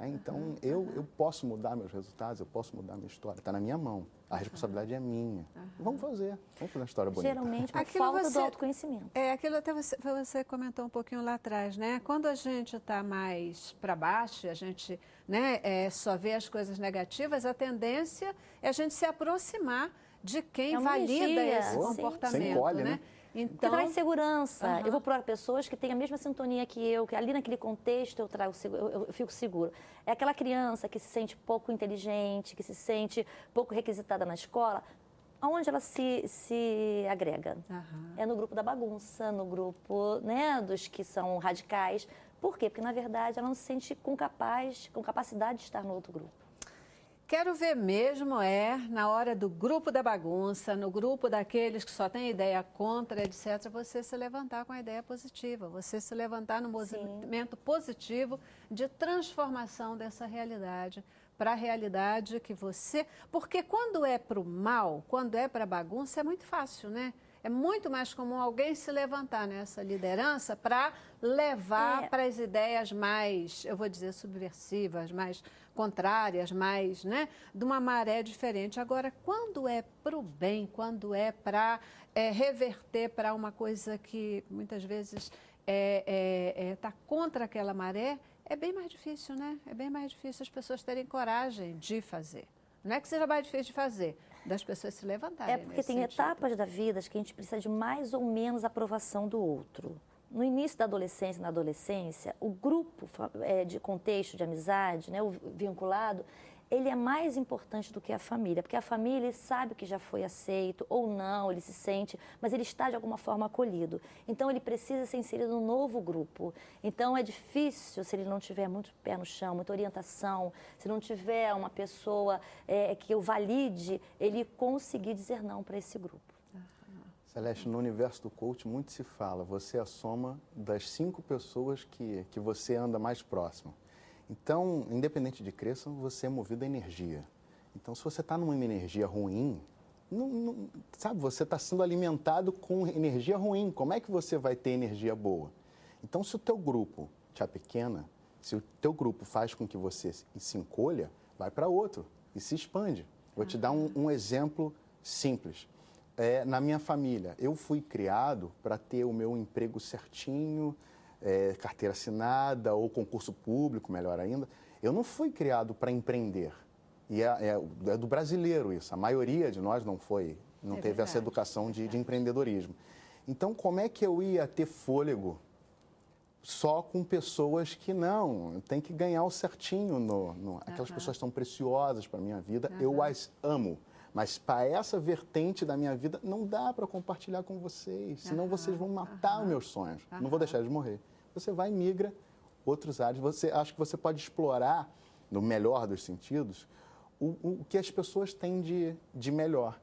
Então, eu posso mudar meus resultados, eu posso mudar minha história, está na minha mão. A responsabilidade é minha. Vamos fazer uma história bonita. Geralmente por Aquilo falta do autoconhecimento. Aquilo até você comentou um pouquinho lá atrás, né? Quando a gente está mais para baixo, a gente, né, só vê as coisas negativas, a tendência é a gente se aproximar de quem uma valida energia, esse sim. comportamento, Você encolhe, né? Porque Então, traz segurança. Eu vou procurar pessoas que têm a mesma sintonia que eu, que ali naquele contexto eu fico seguro. É aquela criança que se sente pouco inteligente, que se sente pouco requisitada na escola. Aonde ela se agrega? É no grupo da bagunça, no grupo, né, dos que são radicais. Por quê? Porque, na verdade, ela não se sente com capacidade de estar no outro grupo. quero ver mesmo na hora do grupo da bagunça, no grupo daqueles que só têm ideia contra, etc., você se levantar com a ideia positiva, você se levantar no movimento positivo de transformação dessa realidade para a realidade que você... Porque quando é para o mal, quando é para a bagunça, é muito fácil, né? É muito mais comum alguém se levantar nessa liderança para levar para as ideias mais, eu vou dizer, subversivas, mais contrárias, mais, né, de uma maré diferente. Agora, quando é para o bem, quando é para reverter para uma coisa que muitas vezes está contra aquela maré, é bem mais difícil, né? É bem mais difícil as pessoas terem coragem de fazer. Não é que seja mais difícil de fazer, das pessoas se levantarem. É porque tem etapas da vida que a gente precisa de mais ou menos aprovação do outro. No início da adolescência, na adolescência, o grupo de contexto de amizade, né, o vinculado, ele é mais importante do que a família, porque a família ele sabe que já foi aceito ou não, ele se sente, mas ele está de alguma forma acolhido. Então ele precisa ser inserido num novo grupo. Então é difícil se ele não tiver muito pé no chão, muita orientação, se não tiver uma pessoa que o valide, ele conseguir dizer não para esse grupo. Celeste, no universo do coach muito se fala, você é a soma das 5 pessoas que você anda mais próximo. Então, independente de cresça, você é movido a energia. Então, se você está numa energia ruim, sabe, você está sendo alimentado com energia ruim. Como é que você vai ter energia boa? Então, se o teu grupo te apequena, se o teu grupo faz com que você se encolha, vai para outro e se expande. Vou te dar um exemplo simples. Na minha família, eu fui criado para ter o meu emprego certinho, carteira assinada ou concurso público, melhor ainda. Eu não fui criado para empreender. E é do brasileiro isso. A maioria de nós não teve essa educação de empreendedorismo. Então, como é que eu ia ter fôlego só com pessoas que não, tem que ganhar o certinho. Aquelas pessoas tão preciosas para a minha vida, eu as amo. Mas para essa vertente da minha vida, não dá para compartilhar com vocês, senão vocês vão matar os meus sonhos. Não vou deixar eles morrer. Você vai e migra outros áreas. Acho que você pode explorar, no melhor dos sentidos, o que as pessoas têm de melhor.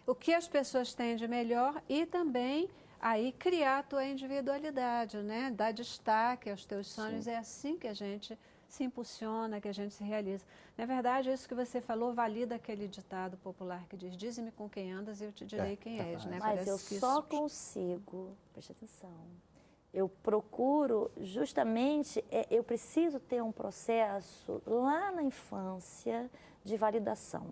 O que as pessoas têm de melhor e também aí criar a tua individualidade, né? Dar destaque aos teus sonhos. Sim. É assim que a gente se impulsiona, que a gente se realiza. Na verdade, isso que você falou valida aquele ditado popular que diz: dize-me com quem andas e eu te direi quem és, né? Mas eu só consigo, preste atenção, Eu procuro justamente, eu preciso ter um processo lá na infância de validação.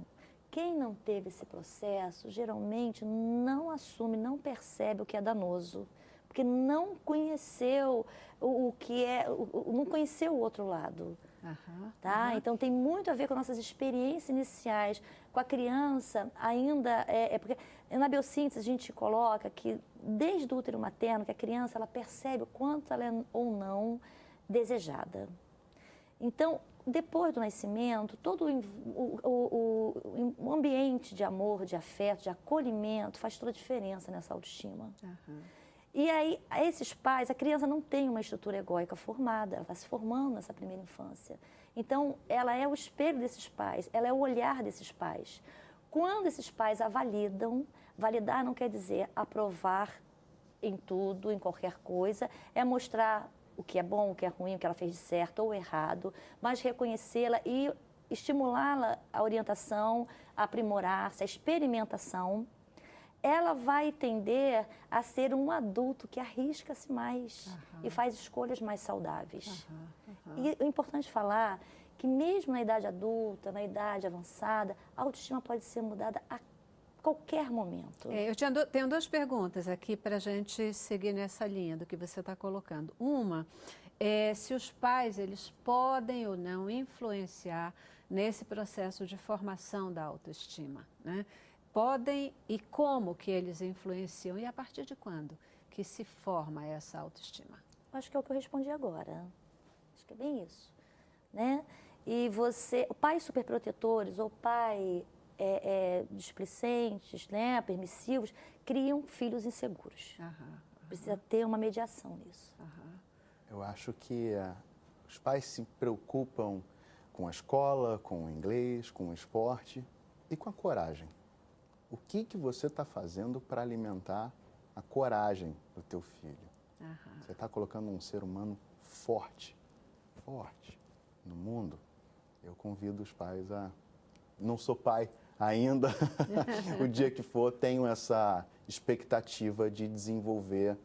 Quem não teve esse processo, geralmente não assume, não percebe o que é danoso, porque não conheceu o que é, não conheceu o outro lado. Tá? Então tem muito a ver com nossas experiências iniciais. Com a criança, ainda porque na biossíntese a gente coloca que desde o útero materno, que a criança ela percebe o quanto ela é ou não desejada. Então, depois do nascimento, todo o ambiente de amor, de afeto, de acolhimento faz toda a diferença nessa autoestima. E aí, esses pais, a criança não tem uma estrutura egóica formada, ela está se formando nessa primeira infância. Então, ela é o espelho desses pais, ela é o olhar desses pais. Quando esses pais a validam, validar não quer dizer aprovar em tudo, em qualquer coisa, é mostrar o que é bom, o que é ruim, o que ela fez de certo ou errado, mas reconhecê-la e estimulá-la a orientação, a aprimorar-se, a experimentação. Ela vai tender a ser um adulto que arrisca-se mais e faz escolhas mais saudáveis. E é importante falar que mesmo na idade adulta, na idade avançada, a autoestima pode ser mudada a qualquer momento. Eu tenho duas perguntas aqui para a gente seguir nessa linha do que você está colocando. Uma é se os pais eles podem ou não influenciar nesse processo de formação da autoestima, né? Podem e como que eles influenciam e a partir de quando que se forma essa autoestima? Acho que é o que eu respondi agora. Acho que é bem isso, né? E você, pais superprotetores ou pai displicentes, né, permissivos, criam filhos inseguros. Precisa ter uma mediação nisso. Eu acho que os pais se preocupam com a escola, com o inglês, com o esporte e com a coragem. O que você está fazendo para alimentar a coragem do teu filho? Você está colocando um ser humano forte no mundo? Eu convido os pais a... Não sou pai ainda, o dia que for, tenho essa expectativa de desenvolver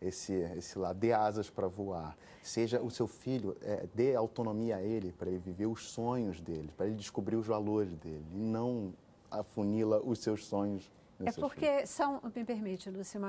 esse lado, dê asas para voar. Seja o seu filho, dê autonomia a ele, para ele viver os sonhos dele, para ele descobrir os valores dele, e não afunila os seus sonhos. É porque, me permite, Lúcia,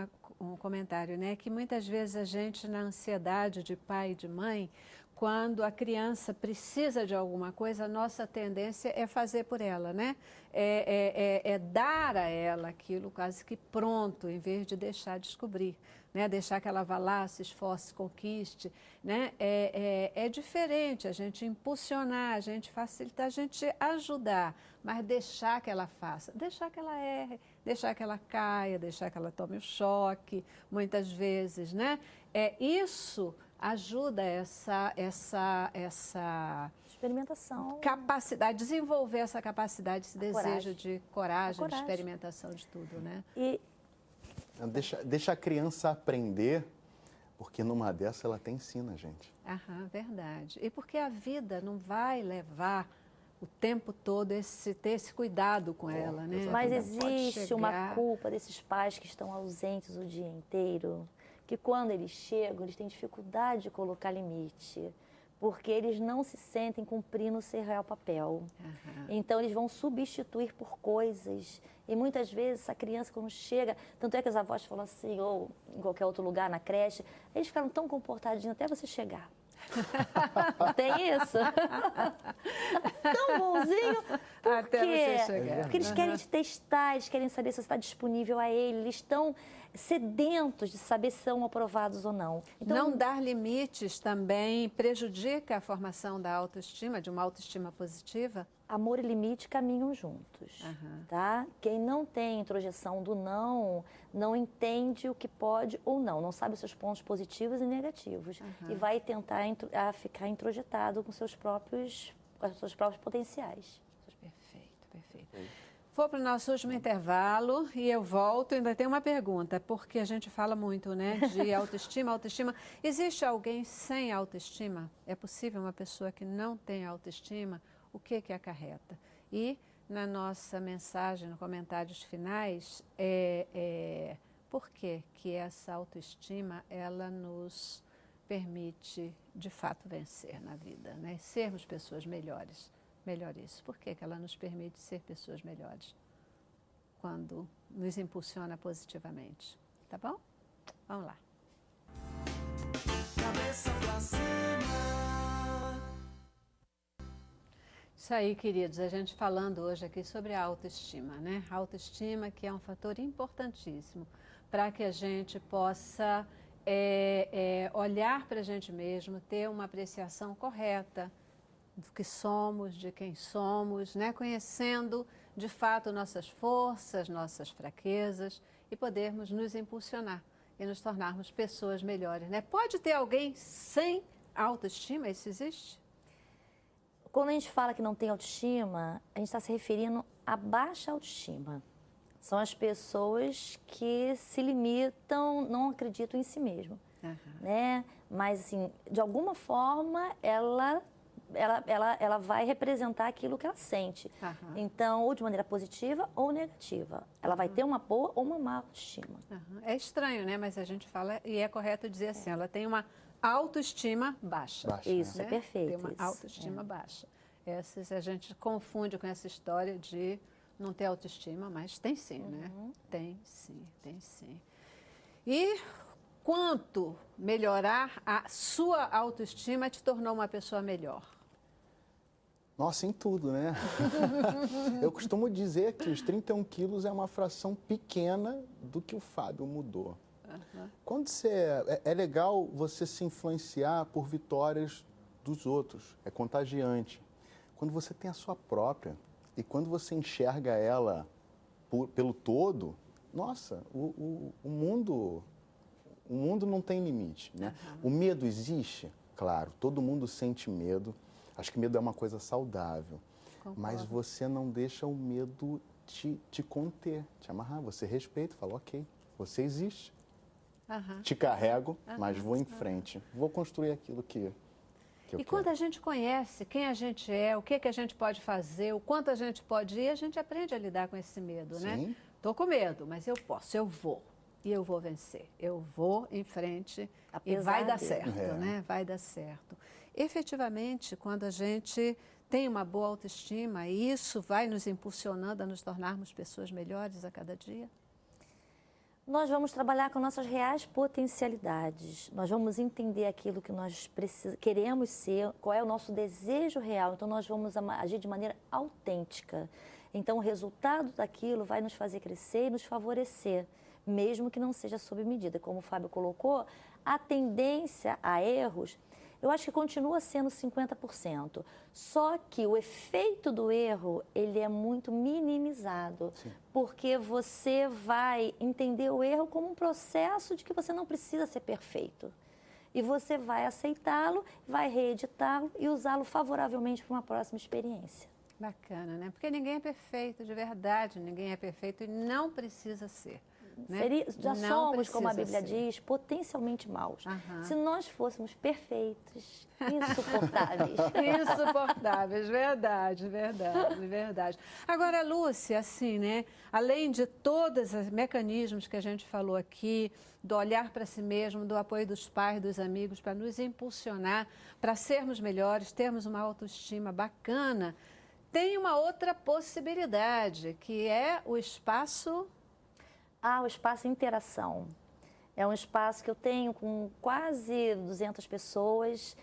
um comentário, né? Que muitas vezes a gente, na ansiedade de pai e de mãe, quando a criança precisa de alguma coisa, a nossa tendência é fazer por ela, né? É dar a ela aquilo quase que pronto, em vez de deixar descobrir, né? Deixar que ela vá lá, se esforce, conquiste, né? É diferente a gente impulsionar, a gente facilitar, a gente ajudar, mas deixar que ela faça, deixar que ela erre, deixar que ela caia, deixar que ela tome o choque, muitas vezes, né? Isso ajuda essa experimentação, capacidade, desenvolver essa capacidade, esse desejo coragem. De coragem, de experimentação de tudo, né? E deixa a criança aprender, porque numa dessa ela até ensina a gente. Verdade. E porque a vida não vai levar o tempo todo ter esse cuidado com ela, né? Mas existe uma culpa desses pais que estão ausentes o dia inteiro, que quando eles chegam, eles têm dificuldade de colocar limite, porque eles não se sentem cumprindo o seu real papel. Então, eles vão substituir por coisas. E muitas vezes, essa criança, quando chega, tanto é que as avós falam assim, ou em qualquer outro lugar, na creche, eles ficaram tão comportadinhos até você chegar. Não tem isso? Tão bonzinho. Até você chegar. Porque eles querem te testar, eles querem saber se você está disponível a ele, eles estão sedentos de saber se são aprovados ou não. Então, não dar limites também prejudica a formação da autoestima, de uma autoestima positiva? Amor e limite caminham juntos, tá? Quem não tem introjeção do não entende o que pode ou não sabe os seus pontos positivos e negativos e vai tentar ficar introjetado com seus próprios potenciais. Perfeito. Vou para o nosso último intervalo e eu volto. Ainda tem uma pergunta, porque a gente fala muito, né, de autoestima. Existe alguém sem autoestima? É possível uma pessoa que não tem autoestima? O que acarreta? E na nossa mensagem, nos comentários finais, Por que que essa autoestima, ela nos permite, de fato, vencer na vida, né? Sermos pessoas melhores. Melhor isso. Por que que ela nos permite ser pessoas melhores? Quando nos impulsiona positivamente. Tá bom? Vamos lá. Cabeça pra cima. Isso aí, queridos, a gente falando hoje aqui sobre a autoestima, né? A autoestima que é um fator importantíssimo para que a gente possa olhar para a gente mesmo, ter uma apreciação correta do que somos, de quem somos, né? Conhecendo de fato nossas forças, nossas fraquezas e podermos nos impulsionar e nos tornarmos pessoas melhores, né? Pode ter alguém sem autoestima? Isso existe? Quando a gente fala que não tem autoestima, a gente está se referindo à baixa autoestima. São as pessoas que se limitam, não acreditam em si mesmo, né? Mas, assim, de alguma forma, ela vai representar aquilo que ela sente. Então, ou de maneira positiva ou negativa. Ela vai ter uma boa ou uma má autoestima. É estranho, né? Mas a gente fala, e é correto dizer assim, ela tem uma autoestima baixa. Isso, né? é perfeito. Tem uma autoestima baixa. Essas a gente confunde com essa história de não ter autoestima, mas tem sim, né? Tem sim, tem sim. E quanto melhorar a sua autoestima te tornou uma pessoa melhor? Nossa, em tudo, né? Eu costumo dizer que os 31 quilos é uma fração pequena do que o Fábio mudou. Quando é legal você se influenciar por vitórias dos outros, é contagiante. Quando você tem a sua própria e quando você enxerga ela pelo todo, nossa, o mundo não tem limite, né? O medo existe? Claro, todo mundo sente medo. Acho que medo é uma coisa saudável. Concordo. Mas você não deixa o medo te conter, te amarrar. Você respeita, fala, ok, você existe. Te carrego, mas vou em frente. Vou construir aquilo que eu quero. Quando a gente conhece quem a gente é, o que a gente pode fazer, o quanto a gente pode ir, a gente aprende a lidar com esse medo, né? Estou com medo, mas eu posso, eu vou. E eu vou vencer. Eu vou em frente e vai dar certo, né? Vai dar certo. Efetivamente, quando a gente tem uma boa autoestima, isso vai nos impulsionando a nos tornarmos pessoas melhores a cada dia? Nós vamos trabalhar com nossas reais potencialidades. Nós vamos entender aquilo que nós queremos ser, qual é o nosso desejo real. Então, nós vamos agir de maneira autêntica. Então, o resultado daquilo vai nos fazer crescer e nos favorecer, mesmo que não seja sob medida. Como o Fábio colocou, a tendência a erros, eu acho que continua sendo 50%. Só que o efeito do erro, ele é muito minimizado. Porque você vai entender o erro como um processo de que você não precisa ser perfeito. E você vai aceitá-lo, vai reeditá-lo e usá-lo favoravelmente para uma próxima experiência. Bacana, né? Porque ninguém é perfeito, de verdade, ninguém é perfeito e não precisa ser. Né? Já somos, como a Bíblia diz, potencialmente maus. Se nós fôssemos perfeitos, insuportáveis. Insuportáveis, verdade, verdade, verdade. Agora, Lúcia, assim, né? Além de todos os mecanismos que a gente falou aqui, do olhar para si mesmo, do apoio dos pais, dos amigos, para nos impulsionar, para sermos melhores, termos uma autoestima bacana, tem uma outra possibilidade, que é o espaço... o espaço interação. É um espaço que eu tenho com quase 200 pessoas.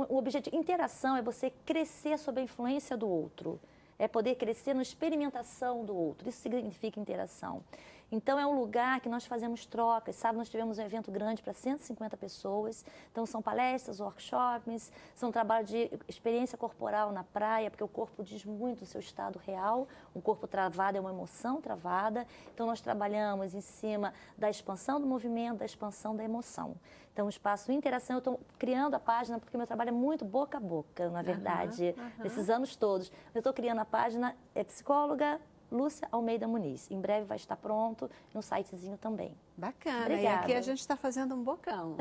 O objetivo, interação é você crescer sob a influência do outro. É poder crescer na experimentação do outro. Isso significa interação. Então, é um lugar que nós fazemos trocas. Sabe, nós tivemos um evento grande para 150 pessoas. Então, são palestras, workshops, são trabalho de experiência corporal na praia, porque o corpo diz muito o seu estado real. Um corpo travado é uma emoção travada. Então, nós trabalhamos em cima da expansão do movimento, da expansão da emoção. Então, o espaço interação, eu estou criando a página, porque meu trabalho é muito boca a boca, na verdade, nesses anos todos. Eu estou criando a página, é psicóloga Lúcia Almeida Muniz. Em breve vai estar pronto, no sitezinho também. Bacana. Obrigada. E aqui a gente está fazendo um bocão.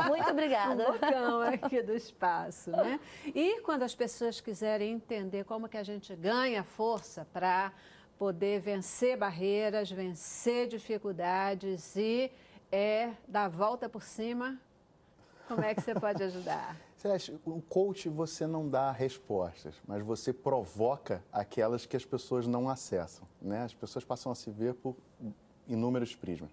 Muito obrigada. Um bocão aqui do espaço, né? E quando as pessoas quiserem entender como que a gente ganha força para poder vencer barreiras, vencer dificuldades e dar a volta por cima. Como é que você pode ajudar? Celeste, o coach você não dá respostas, mas você provoca aquelas que as pessoas não acessam, né? As pessoas passam a se ver por inúmeros prismas.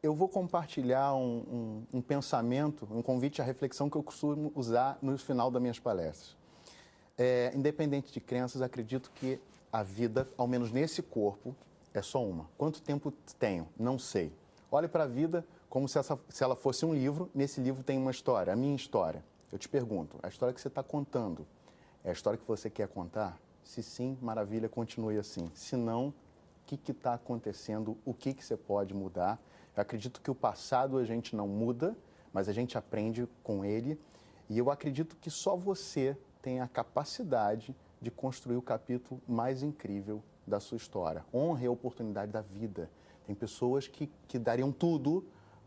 Eu vou compartilhar um pensamento, um convite à reflexão que eu costumo usar no final das minhas palestras. Independente de crenças, acredito que a vida, ao menos nesse corpo, é só uma. Quanto tempo tenho? Não sei. Olhe para a vida como se ela fosse um livro. Nesse livro tem uma história, a minha história. Eu te pergunto, a história que você está contando é a história que você quer contar? Se sim, maravilha, continue assim. Se não, o que está acontecendo? O que você pode mudar? Eu acredito que o passado a gente não muda, mas a gente aprende com ele. E eu acredito que só você tem a capacidade de construir o capítulo mais incrível da sua história. Honre a oportunidade da vida. Tem pessoas que dariam tudo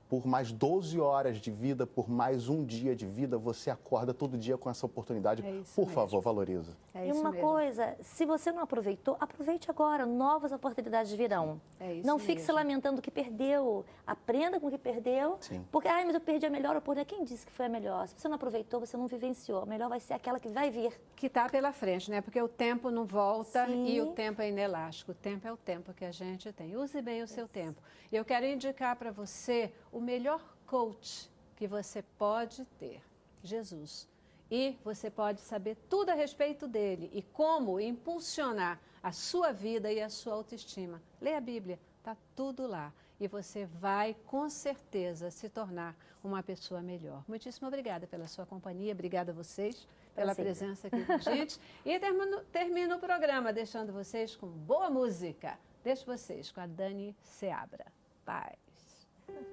por mais 12 horas de vida, por mais um dia de vida. Você acorda todo dia com essa oportunidade. Por favor, valoriza. E uma coisa, se você não aproveitou, aproveite agora. Novas oportunidades virão. Não fique se lamentando o que perdeu. Aprenda com o que perdeu. Sim. Porque, mas eu perdi a melhor oportunidade. Quem disse que foi a melhor? Se você não aproveitou, você não vivenciou. A melhor vai ser aquela que vai vir. Que está pela frente, né? Porque o tempo não volta. Sim. E o tempo é inelástico. O tempo é o tempo que a gente tem. Use bem o seu tempo. E eu quero indicar para você o melhor coach que você pode ter, Jesus. E você pode saber tudo a respeito dele e como impulsionar a sua vida e a sua autoestima. Leia a Bíblia, está tudo lá. E você vai, com certeza, se tornar uma pessoa melhor. Muitíssimo obrigada pela sua companhia, obrigada a vocês pela presença aqui com a gente. E termino o programa deixando vocês com boa música. Deixo vocês com a Dani Seabra. Bye.